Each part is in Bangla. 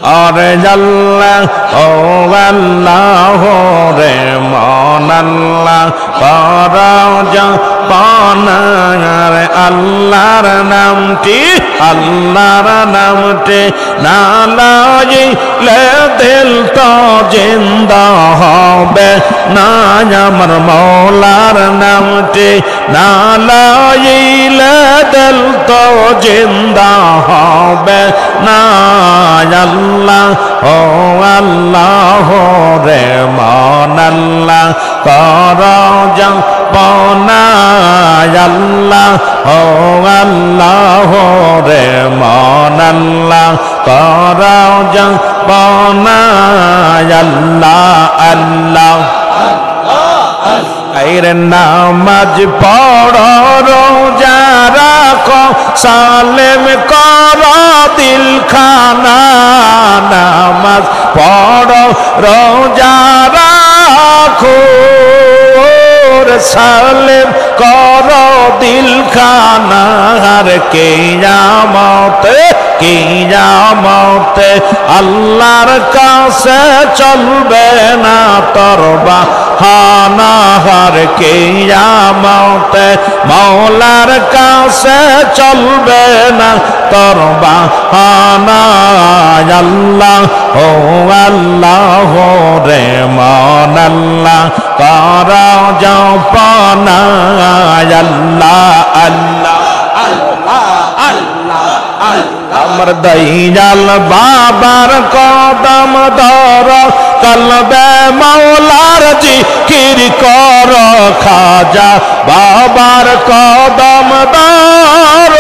আরে আল্লাহ ও আল্লাহ রে মন আল্লাহ পরজা পানার আল্লাহর নামটি না লইলে দিল তো জিন্দা হবে না আমার মৌলার নামটি না লইলে দিল তো জিন্দা হবে না আল্লাহ ও আল্লাহ রে মন আল্লাহ পরজা পানা আল্লাহ ও আল্লাহ রে মন আল্লাহ পরজা পানা আল্লাহ আল্লাহ আইরে নামাজ পড়ো রোজা রাখো সালেম করো দিল খানা নামাজ পড়ো রোজা রাখো সালেম করো দিল খানা আর কিয়ামতে আল্লাহর কাছে চলবে না তোর বাহানা আর কিয়ামতে মওলার কাছে চলবে না তোর বাহানা আল্লাহ ও আল্লাহ রে মন আল্লাহ করা জপনা আল্লাহ আল্লাহ আল্লাহ আল্লাহ আমার দয়াল বাবার কদম ধর কলবে মওলার জিকির কর খাজা বাবার কদম ধর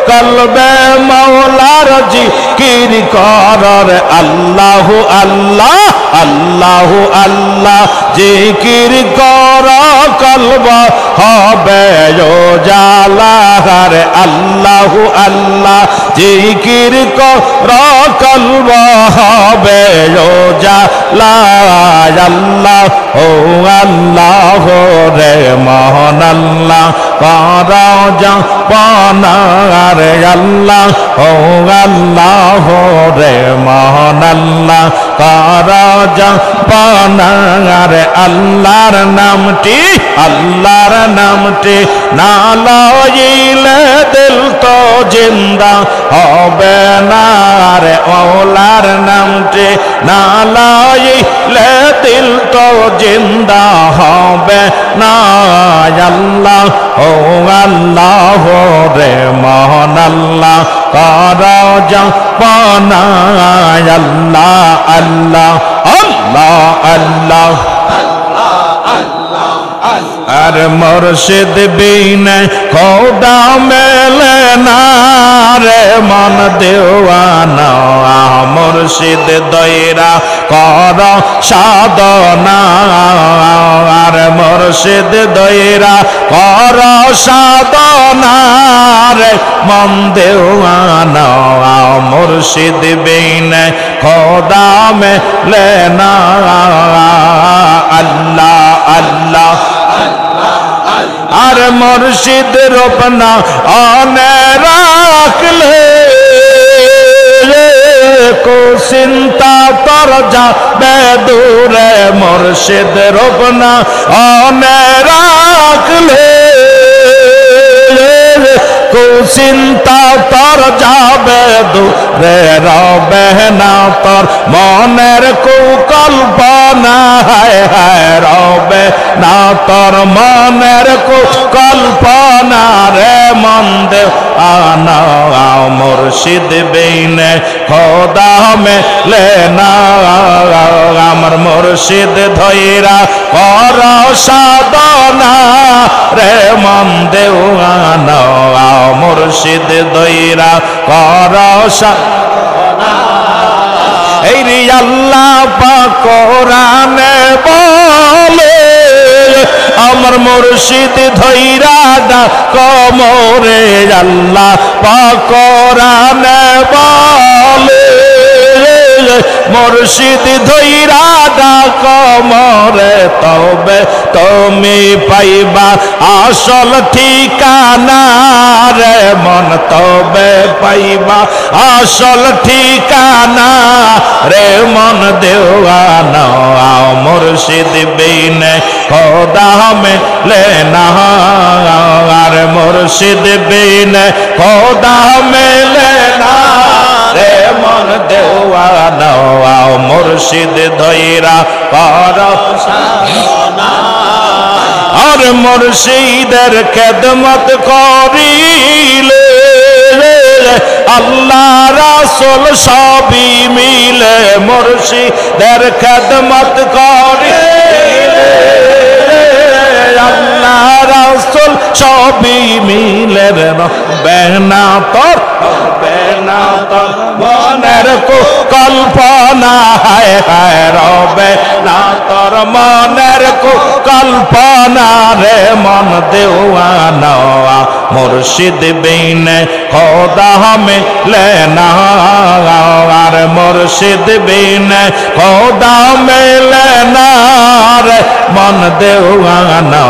কলবে মওলার জিকির কর আল্লাহ আল্লাহ আল্লাহ আল্লাহ জিকির কর কলব হবে জালা রে আল্লাহ আল্লাহ জিকির কর কলব হবে জালা আল্লাহ ও আল্লাহ রে মন আল্লাহ পরজা পানা রে আল্লাহ ও আল্লাহ রে মন আল্লাহ পরজা পানা রে আল্লাহর নামটি না লইলে দিল তো জিন্দা হবে না রে মওলার নামটি না লইলে দিল তো জিন্দা হবে না আল্লাহ ও আল্লাহ রে মন আল্লাহ পরজা পানা আল্লাহ আল্লাহ আল্লাহ আল্লাহ আর মুর্শিদ বিনে খোদা মেলে না রে মন দেওয়ানা মুর্শিদ দয়রা কর সাধনা আর মুর্শিদ দয়রা কর সাধনা রে মন দেওয়ানা মুর্শিদ বিনে খোদা মেলে না আল্লাহ আল্লাহ আর মুর্শিদ রূপনা আনে রাখলে কো চিন্তা তর যাবে দূরে মুর্শিদ রূপনা আনে রাখলে কো চিন্তা তর যাবে দূরে রবে না তোর মনের কুকল্পনা হায় হায় রবে না তোর মনের কুকল্পনা রে মন দেওয়ানা মুর্শিদ বিনে খোদা মেলে না আমার মুর্শিদ ধৈরা কর সাধনা রে মন দেওয়ানা মুর্শিদ ধৈরা কর সাধনা এই রে আল্লাহ পাক কোরআনে বলে আমার মুর্শিদ ধৈরা কমরে আল্লাহ পাক কোরআনে বলে মুর্শিদ ধৈরা কমরে রে তবে তুমি পাইবা আসল ঠিকানা রে মন তবে পাইবা আসল ঠিকানা রে মন দেওয়ানা মুর্শিদ বিনে খোদা মিলে না আর মুর্শিদ বিনে খোদা মিলে না রে মন দেওয়ানা মুর্শিদ ধৈরা কর সাধনা আর মুর্শিদের খেদমত করিলে আল্লাহ রাসূল সবই মিলে মুর্শিদের খেদমত করিলে আল্লাহ রাসূল সবই মিলে বেনা তোর বেনা তোর মনের কল্পনা হায় হায় রবে না তোর মনের কল্পনা রে মন দেওয়ানা মুর্শিদ বিনে খোদা মিলে না আর মুর্শিদ বিনে খোদা মিলে না রে মন দেওয়ানা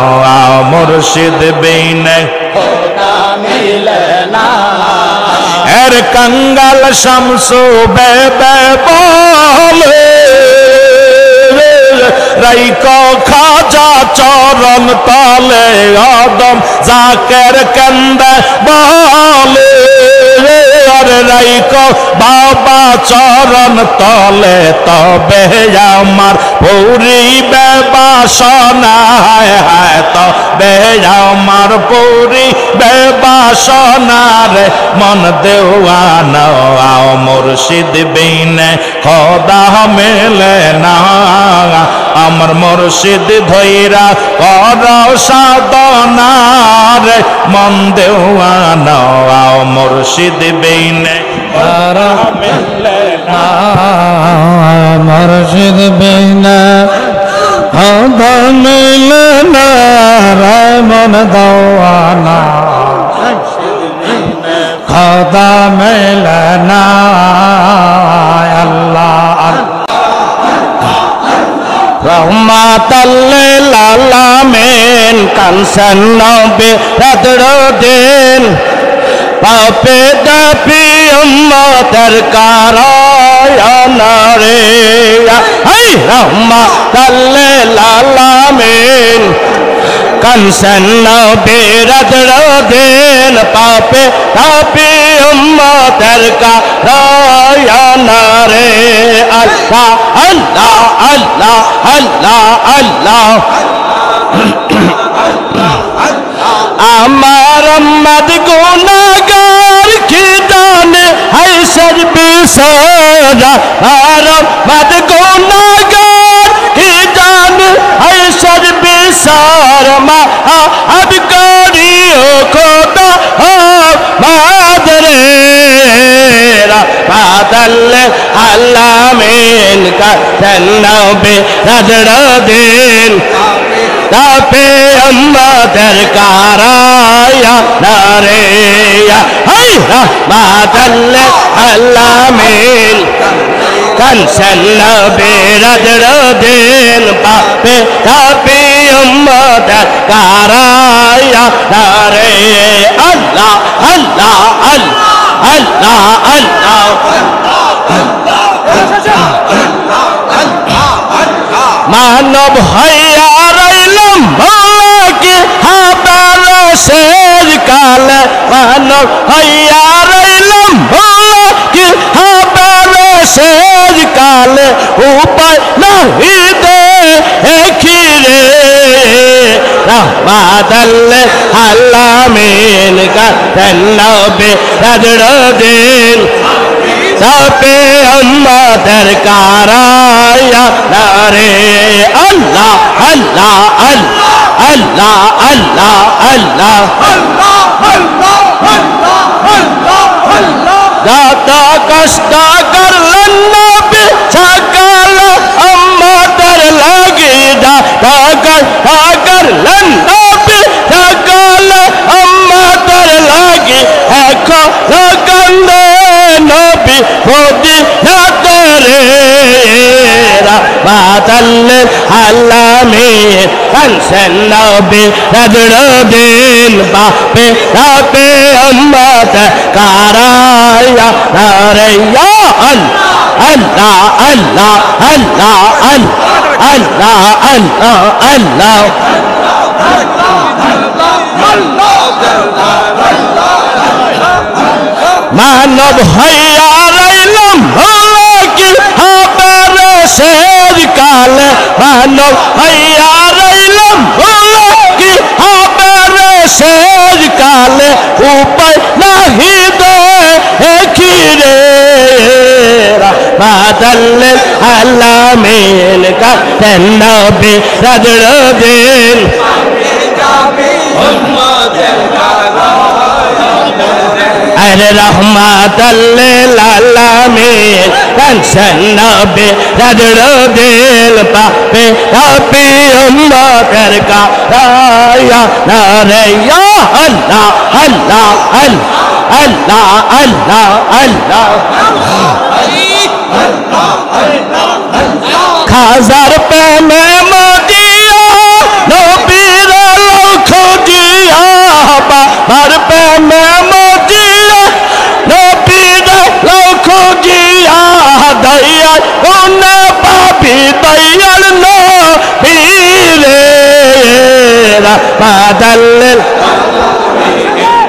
মুর্শিদ বিনে খোদা মিলে না এর কঙ্গাল শামসু বেবে বলে রাইকো খাজা চরণ তলে আদম জাকের কান্দে বলে আরে রাইকো বাবা চরণ তলে তবে আমার পুরিবে বাসনা হায় হায় তবে আমার পুরিবে বাসনা রে মন দেওয়ানা মুর্শিদ বিনে খোদা মেলে না আমার মুর্শিদ ধৈরা কর সাধনা রে মন দেওয়ানা মুর্শিদ বিনে খোদা মেলে না মুর্শিদ বিনে খোদা মিলে না রে মন দেওয়ানা খোদা মিলে না আল্লাহ রহমাতাল লিল আলামিন কানসান নবী রাতদিন পাপে দাপি উম্মতের কারায়না রে হাই রহমাতাল লিল আলামিন কানসান নবী রাতদিন পাপে দাপি উম্মতের কারায়না রে আল্লাহ আল্লাহ আল্লাহ আল্লাহ আল্লাহ আমার মদ গুনাহগার কি জানে হাই সর বিসরা আর মদ গুনাহগার কি জানে হাই সর বিসর মা আব করিও খোদা মাদরে বাদল আলামিন কা নবী রাজদিন তাপে আমাদের কারায়া নারে হাই বাদল আলামিন কানসান নবী রাজদিন পাপে তাপে আমাদের কারায়া নারে আল্লাহ আল্লাহ আল্লাহ আল্লাহ মানব হইয়া রইলাম ভোলাকে হাবার শেষ কালে মানব হইয়া রইলাম ভোলাকে হাবার শেষ কালে উপায় নাহি দে খিরে রহমাতাল আলামিন কা নবী রাজদিন তাপে আমাদের কারায়া নারে আল্লাহ আল্লাহ আল্লাহ আল্লাহ আল্লাহ দাদা কষ্ট করলেন নবী সকাল আমাদের লাগি দাদা কষ্ট করলেন নবী সকাল আমাদের লাগি এখন কান্দে নবী বদি রে বাদল আল্লাহ আলামিন কানছেন নবী রাজড় দিন বাপে রাপে উম্মত কারায়া নারায়া আল্লাহ আল্লাহ আল্লাহ আল্লাহ আল্লাহ আল্লাহ মানব হইয়া রইলাম হলো কি হবে শের কালে মানব হইয়া রইলাম হলো কি হবে শের কালে উপায় নাহি দে খিরে বাদল আলামিন কাতেন নবী রাজড় দিন আরে রহমাতুল আলামিন কানছেন নবী রাজড় দিল পাপে পাপি উম্মতের কারায়া নারায়া আল্লাহ আল্লাহ আল্লাহ আল্লাহ আল্লাহ খাজার প্রেমে মদিয়া নবীর লক্ষ জিয়া বাবার প্রেমে মদিয়া নবীর লক্ষ জিয়া দয়াল কোনে পাবি দয়াল নবীরে বাদল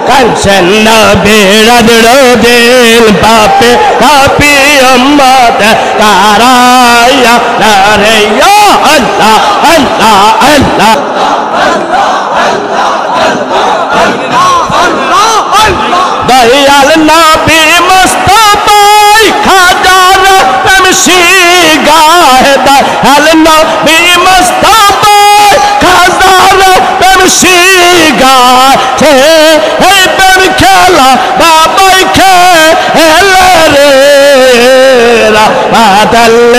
কানছেন নবী রাজড় দিল বাপে পাপি উম্মত কারায়া নারায়া আল্লাহ আল্লাহ আল্লাহ দয়াল নবী মুস্তাফাই খাজার পেমশি গায়ে দয়াল নবী মুস্তাফাই খাজার পেমশি গাছে এই প্রেম খেলা বাবাই খেলে রে রাহমাতুল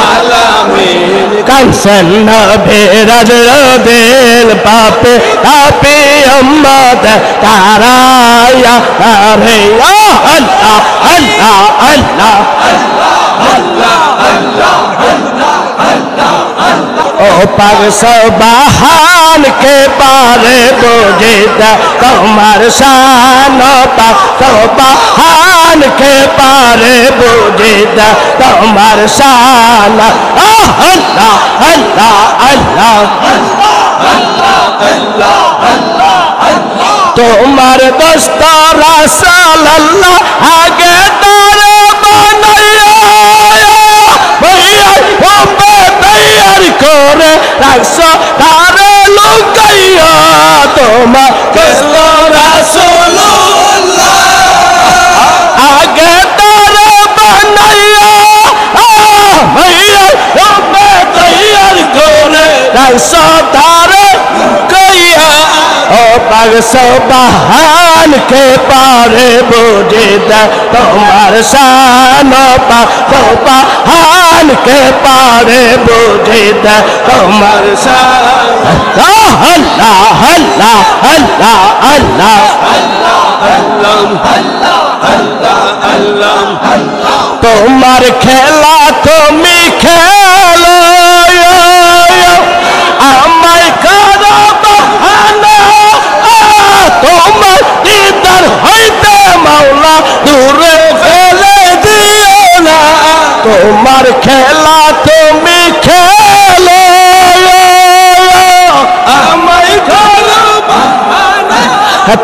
আলামিন কানছেন নবী রাজড় দিল পাপে পাপি উম্মত কারায়া নারায়া আল্লাহ আল্লাহ আল্লাহ ओ पग सुबहान के पारे बुझिता तुम्हार शान पग सुबहान के पारे बुझिता तुम्हार शान अल्लाह अल्लाह अल्लाह तुम्हार दोस्त रसूल अल्लाह आगे तारे बनाया भैया तैयार करे রাখছো তারে লুকাইয়া তোমার কৃষ্ণ রাসূলুল্লাহ আগে তারে বানাইয়া ভাইয়া তুমি তৈয়ার করে রাখছো তারে কইয়া ও পাগ সুবহান के पारे बुझिता तुम्हार शान पाग सुबहान के पारे बुझिता तुम्हार शान अल्लाह अल्लाह अल्लाह अल्लाह तुम्हार खेला तुमी खेलो আমায় করো বাহানা তোমার দিদার হইতে মাওলা দূরে ফেলে দিও না তোমার খেলা তুমি খেলো আমায় করো বাহানা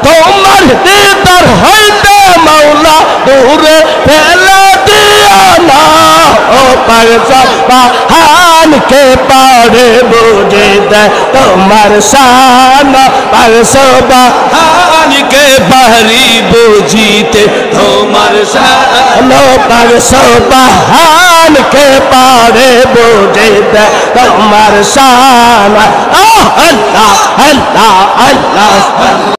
তোমার দিদার হইতে মাওলা দূরে ফেলে দিও না ও পাগ সুবহান के पारे बुझिता तुम्हार शान पाग सुबहान के पारी बुझिते तुम्हार शान पाग सुबहान के पारे बुझिता तुम्हार शान अल्लाह अल्लाह अल्लाह